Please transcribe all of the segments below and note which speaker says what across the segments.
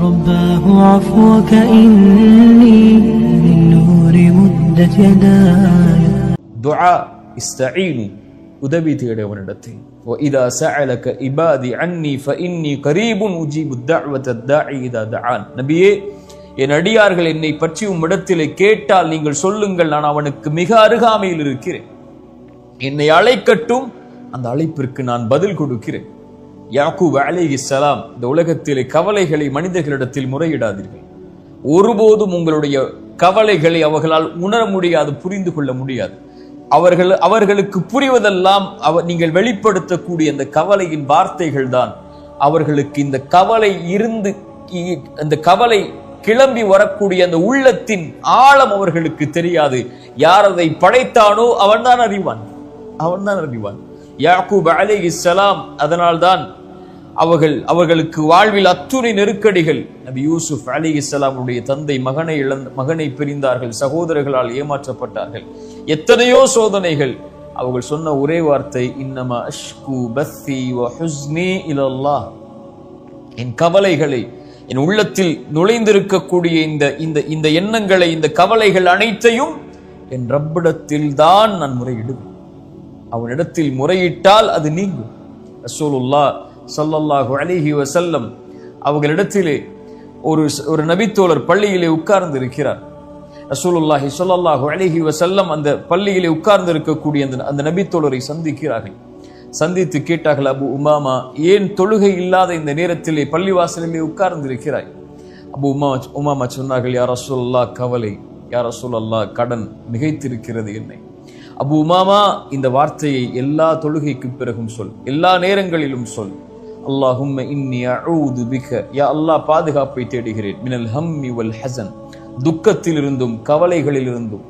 Speaker 1: رباه عفوك إني للنور مدت يداي.
Speaker 2: دعاء استعينوا உதவி தேடவனிடத்தில். وإذا سألك عبادي عني فإني قريب أجيب الدعوة الداعي إذا دعان. நபியே, என் அடியார்கள் என்னை பற்றி உம்மிடத்திலே கேட்டால் நீங்கள் சொல்லுங்கள், நான் அவனுக்கு மிக அருகாமையில் இருக்கிறேன். என்னை அழைக்கட்டும், அந்த அழைப்பிற்கு நான் பதில் கொடுக்கிறேன். யாக்கூப் அலைஹிஸ்ஸலாம், இந்த உலகத்திலே கவலைகளை மனிதர்களிடத்தில் முறையிடாதீர்கள். ஒருபோதும் உங்களுடைய கவலைகளை அவர்களால் உணர முடியாது, புரிந்து கொள்ள முடியாது. அவர்களுக்கு புரிவதெல்லாம் நீங்கள் வெளிப்படுத்தக்கூடிய அந்த கவலையின் வார்த்தைகள் தான். அவர்களுக்கு இந்த கவலை கிளம்பி வரக்கூடிய அந்த உள்ளத்தின் ஆழம் அவர்களுக்கு தெரியாது. யார் அதை படைத்தானோ அவன்தான் அறிவான். யாக்கூப் அலைஹிஸ்ஸலாம், அதனால்தான் அவர்களுக்கு வாழ்வில் அத்துணை நெருக்கடிகள். நபி யூசுப் அலைஹிஸ்ஸலாமுடைய தந்தை மகனை பிரிந்தார்கள், சகோதரர்களால் ஏமாற்றப்பட்டார்கள், எத்தனையோ சோதனைகள். அவர்கள் சொன்ன ஒரே வார்த்தை, இன்னமா அஷ்கு பஸ்ஸி வ ஹுஸ்னி இலல்லாஹ். என் கவலைகளை, என் உள்ளத்தில் நுழைந்திருக்கக்கூடிய இந்த எண்ணங்களை, இந்த கவலைகள் அனைத்தையும் என் ரப்பிடத்தில் தான் நான் முறையிடுவேன். அவனிடத்தில் முறையிட்டால் அது நீங்கும். ரசூலுல்லாஹ் ஸல்லல்லாஹு அலைஹி வஸல்லம் அவர்களிடத்திலே ஒரு நபித்தோழர் பள்ளியிலே உட்கார்ந்து இருக்கிறார். ரசூலுல்லாஹி ஸல்லல்லாஹு அலைஹி வஸல்லம் அந்த பள்ளியிலே உட்கார்ந்து இருக்கக்கூடிய அந்த நபித்தோழரை சந்திக்கிறார்கள். சந்தித்து கேட்டார்கள், அபு உமாமா, ஏன் தொழுகை இல்லாத இந்த நேரத்திலே பள்ளிவாசலிலே உட்கார்ந்து இருக்கிறாய்? அபு உமாமா சொன்னார்கள், யா ரசூலுல்லாஹ், கவலை, யா ரசூலுல்லாஹ், கடன் மிகைத்திருக்கிறது என்னை. அபு உமாமா, இந்த வார்த்தையை எல்லா தொழுகைக்கு பிறகும் சொல், எல்லா நேரங்களிலும் சொல். அல்லாஹும்ம இன்னி அஊது பிக, யா அல்லாஹ், பாதுகாப்பை தேடுகிறேன், மினல் ஹம்மி வல் ஹஸன், துக்கத்திலிருந்தும் கவலைகளிலிருந்தும்.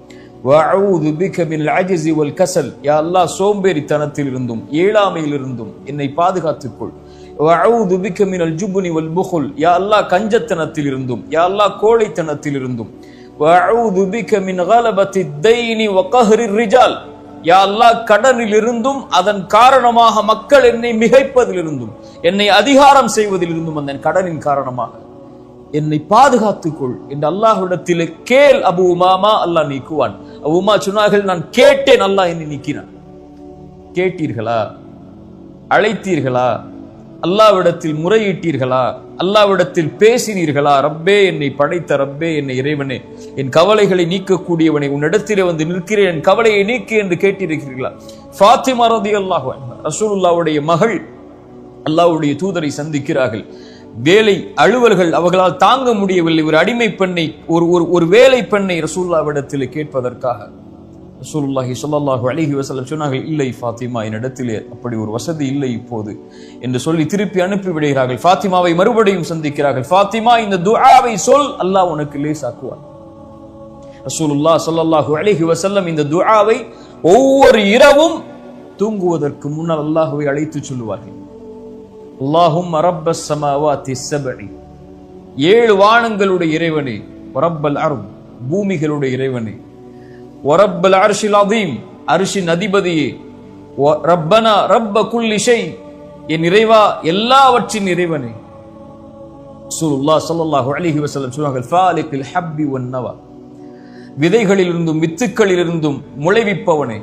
Speaker 2: வஅஊது பிக மினல் அஜ்ஸி வல் கஸல், யா அல்லாஹ், சோம்பேறித்தனத்திலிருந்தும் இயலாமையிலிருந்தும் என்னை பாதுகாத்துக்கொள். வஅஊது பிக மினல் ஜுப்னி வல் புகுல், யா அல்லாஹ், கஞ்சத்தனத்திலிருந்தும், யா அல்லாஹ், கோழைத்தனத்திலிருந்தும். வஅஊது பிக மின் கலபத்தி தைனி வ கஹ்ரிர் ரிஜால், யா அல்லாஹ், கடனிலிருந்தும் அதன் காரணமாக மக்கள் என்னை மிகைப்பதிலிருந்தும், என்னை அதிகாரம் செய்வதிலிருந்தும், அந்த கடனின் காரணமாக என்னை பாதுகாத்துக்கொள் என்று அல்லாஹ்விடத்தில் கேள் அபு உமாமா, அல்லாஹ் நீக்குவான். அபு உமா சொன்னார்கள், நான் கேட்டேன், அல்லாஹ் என்னை நீக்கினான். கேட்டீர்களா? அழைத்தீர்களா? அல்லாஹ்விடத்தில் முறையிட்டீர்களா? அல்லாஹ்விடத்தில் பேசினீர்களா? ரப்பே, என்னை படைத்த ரப்பே, என்னை இறைவனே, என் கவலைகளை நீக்கக்கூடியவனை, உன்னிடத்திலே வந்து நிற்கிறேன், என் கவலையை நீக்கு என்று கேட்டிருக்கிறீர்களா? ஃபாத்திமா ரலியல்லாஹு அன்ஹா, ரசூலுல்லாஹ்வுடைய மகள், அல்லாஹ்வுடைய தூதரை சந்திக்கிறார்கள். வேலை அலுவல்கள் அவர்களால் தாங்க முடியவில்லை. ஒரு அடிமை பெண்ணை, ஒரு வேலை பெண்ணை ரசூலுல்லாஹ்விடத்திலே கேட்பதற்காக ரசூலுல்லாஹி ஸல்லல்லாஹு அலைஹி வஸல்லம் சொன்னார்கள், இல்லை ஃபாத்திமா, என்னிடத்திலே அப்படி ஒரு வசதி இல்லை இப்போது என்று சொல்லி திருப்பி அனுப்பி விடுகிறார்கள். ஃபாத்திமாவை மறுபடியும் சந்திக்கிறார்கள். ஃபாத்திமா, இந்த துஆவை சொல், அல்லாஹ் உனக்கு லேசாக்குவான். ரசூலுல்லாஹ் ஸல்லல்லாஹு அலைஹி வஸல்லம் இந்த துஆவை ஒவ்வொரு இரவும் தூங்குவதற்கு முன்னால் அல்லாஹ்வை அழைத்து சொல்லுவார்கள். அல்லாஹும்ம ரப்பஸ் ஸமாவாத்தி ஸப்இ, 7 வானங்களுடைய இறைவனே, ரப்பல் அர்த், பூமிகளுடைய இறைவனே, வரப்பல் அர்ஷில் அதீம், அர்ஷின் அதிபதியே, ரப்பனா ரப்ப குல்லி ஷை, என் இறைவா, எல்லாவற்றின் இறைவனே. ரசூலுல்லாஹ் ஸல்லல்லாஹு அலைஹி வஸல்லம் சொன்னார்கள், ஃபாலிகில் ஹப்பி வன் நவா, விதைகளிலிருந்தும் வித்துக்களிலிருந்தும் முளைவிப்பவனே,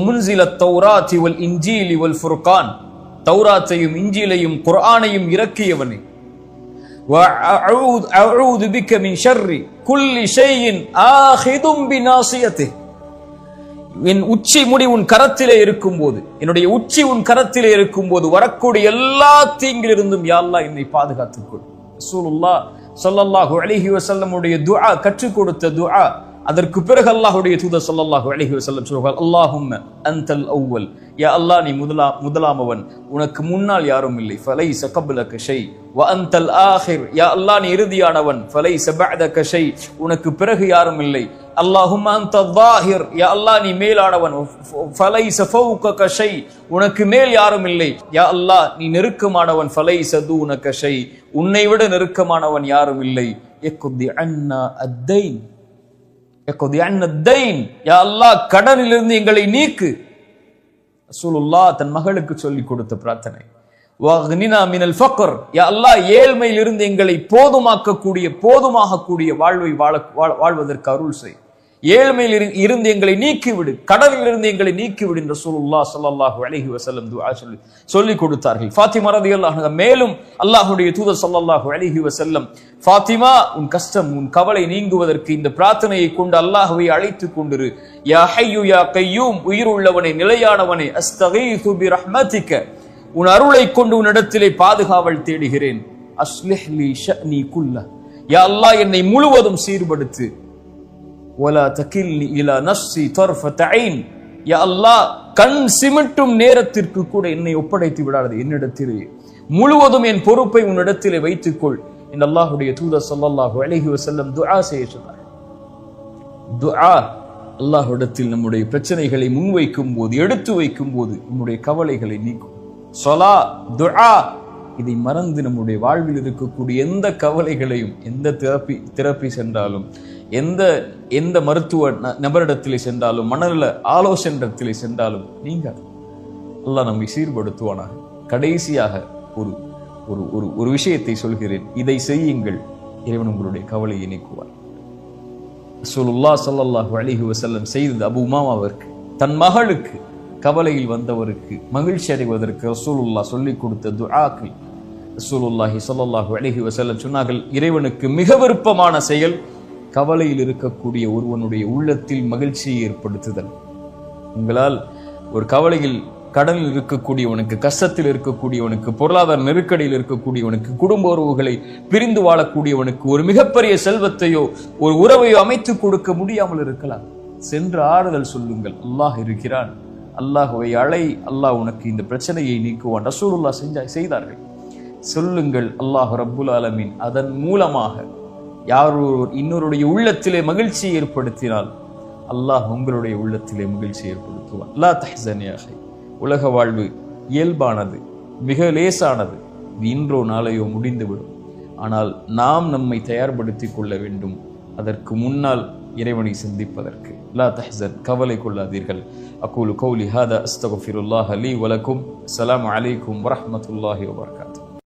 Speaker 2: முன்ஸில தௌராத்தி வல் இன்ஜீலி வல் ஃபுர்கான், தௌராத்தையும் இன்ஜீலையும் குர்ஆனையும் இறக்கியவனே. وأعوذ بك من شر كل شيء آخذ بناصيته, என் உச்சி முடி உன் கரத்திலே இருக்கும்போது, என்னுடைய உச்சி உன் கரத்திலே இருக்கும்போது வரக்கூடிய எல்லா தீங்கிலிருந்தும் யா அல்லாஹ் என்னை பாதுகாத்துக்கொள். ரசூலுல்லாஹ் ஸல்லல்லாஹு அலைஹி வஸல்லம் உடைய துஆ, கற்றுக் கொடுத்த துஆ. அதற்கு பிறகு அல்லாஹ்வுடைய தூதர் ஸல்லல்லாஹு அலைஹி வஸல்லம் சொல்வார்கள், அல்லாஹும்ம அன்தல் அவ்வல், யா அல்லாஹ், நீ முதலாமவன், உனக்கு முன்னால் யாரும் இல்லை. ஃபலைஸ கப்லக ஷை வ அன்தல் ஆகிர், யா அல்லாஹ், நீ இறுதியானவன். ஃபலைஸ பஅதக ஷை, உனக்கு பிறகு யாரும் இல்லை. அல்லாஹும்ம அன்தல் ஸாஹிர், யா அல்லாஹ், நீ மேலானவன். ஃபலைஸ ஃபௌகக ஷை, உனக்கு மேல் யாரும் இல்லை. யா அல்லாஹ், நீ நெருக்கமானவன். ஃபலைஸ தூனக ஷை, உன்னை விட நெருக்கமானவன் யாரும் இல்லை. யக்தி அன்னா அத்தைன், யா அல்லாஹ், கடனிலிருந்து எங்களை நீக்கு. ரசூலுல்லாஹ் தன் மகளுக்கு சொல்லிக் கொடுத்த பிரார்த்தனை. வக்னினா மினல் ஃபக்ர், யா அல்லாஹ் ஏழ்மையிலிருந்து எங்களை போதுமாகக்கூடிய வாழ்வை வாழ்வதற்கு அருள் செய். ஏழ்மையில் இருந்து எங்களை நீக்கிவிடு, கடலில் இருந்து எங்களை நீக்கிவிடு என்று ரசூலுல்லாஹ் ஸல்லல்லாஹு அலைஹி வஸல்லம் துஆ சொல்லி கொடுத்தார்கள். ஃபாத்திமா ரலியல்லாஹு அன்ஹா மேலும் அல்லாஹ்வுடைய தூதர் ஸல்லல்லாஹு அலைஹி வஸல்லம், ஃபாத்திமா உன் கஷ்டம் உன் கவலை நீங்குவதற்கு இந்த பிரார்த்தனையை கொண்டு அல்லாஹ்வை அழைத்துக் கொண்டிரு. யா ஹய்யு யா கய்யூம், உயிர் உள்ளவனே நிலையானவனே, அஸ்தகீது பிரஹ்மதிக, உன் அருளை கொண்டு உன்னிடத்திலே பாதுகாவல் தேடுகிறேன். அஸ்லிஹ் லி ஷஅனி குல்ல, யா அல்லாஹ் என்னை முழுவதும் சீர்படுத்து. வலா தகில்னி இலா நஃப்ஸி தர்ஃபத ஐன், யா அல்லாஹ் கண் சிமிட்டும் நேரத்திற்கு கூட என்னை ஒப்படைத்து விடாதே, என்னிடத்திலே முழுவதும் என் பொறுப்பை உன்னிடத்திலே வைத்துக்கொள் என்று அல்லாஹ்வுடைய தூதர் ஸல்லல்லாஹு அலைஹி வஸல்லம் துஆ செய்ய சொன்னார். துஆ அல்லாஹ்விடத்தில் நம்முடைய பிரச்சனைகளை முன்வைக்கும் போது, எடுத்து வைக்கும் போது நம்முடைய கவலைகளை நீக்கும். ஸலா துஆ, இதை மறந்து நம்முடைய வாழ்வில் இருக்கக்கூடிய எந்த கவலைகளையும், எந்த தெரப்பி சென்றாலும், எந்த மருத்துவ நபரிடத்திலே சென்றாலும், மனநல ஆலோசனையிடத்திலே சென்றாலும் நீங்க அல்லாஹ் நம்மை சீர்படுத்துவானாக. கடைசியாக ஒரு விஷயத்தை சொல்கிறேன், இதை செய்யுங்கள், இறைவன் உங்களுடைய கவலையை நீக்குவார். ரசூலுல்லாஹ் ஸல்லல்லாஹு அலைஹி வஸல்லம் செய்தது அபூ உமாமாவிற்கு, தன் மகளுக்கு கவலையில் வந்தவருக்கு மகிழ்ச்சி அடைவதற்கு ரசூலுல்லாஹ் சொல்லிக் கொடுத்த துஆக்கள். ரசூலுல்லாஹி ஸல்லல்லாஹு அலைஹி வஸல்லம் சொன்னார்கள், இறைவனுக்கு மிக விருப்பமான செயல் கவலையில் இருக்கக்கூடிய ஒருவனுடைய உள்ளத்தில் மகிழ்ச்சியை ஏற்படுத்துதல். உங்களால் ஒரு கவலையில், கடனில் இருக்கக்கூடியவனுக்கு, கஷ்டத்தில் இருக்கக்கூடியவனுக்கு, பொருளாதார நெருக்கடியில் இருக்கக்கூடியவனுக்கு, குடும்ப உறவுகளை பிரிந்து வாழக்கூடியவனுக்கு ஒரு மிகப்பெரிய செல்வத்தையோ ஒரு உறவையோ அமைத்து கொடுக்க முடியாமல் இருக்கலாம். சென்று ஆறுதல் சொல்லுங்கள், அல்லாஹ் இருக்கிறான், அல்லாஹ்வை அழை, அல்லாஹ் உனக்கு இந்த பிரச்சனையை நீக்குவான். ரசூலுல்லாஹ் செய்தார்கள். சொல்லுங்கள், அல்லாஹ் ரப்புல் ஆலமீன் அதன் மூலமாக யாரோ இன்னொருடைய உள்ளத்திலே மகிழ்ச்சியை ஏற்படுத்தினால் அல்லாஹ் உங்களுடைய உள்ளத்திலே மகிழ்ச்சி ஏற்படுத்துவான். லா தஹ்சன் யா அஹி, உலக வாழ்வு இயல்பானது, மிக லேசானது, இன்றோ நாளையோ முடிந்துவிடும். ஆனால் நாம் நம்மை தயார்படுத்திக் கொள்ள வேண்டும் அதற்கு முன்னால் இறைவனை சிந்திப்பதற்கு. லா தஹ்சன், கவலை கொள்ளாதீர்கள். அகூலு கௌலி ஹாதா அஸ்தக்ஃபிருல்லாஹ லீ வலக்கும். அஸ்ஸலாமு அலைக்கும் வரஹ்மத்துல்லாஹி வபரகாத்துஹு.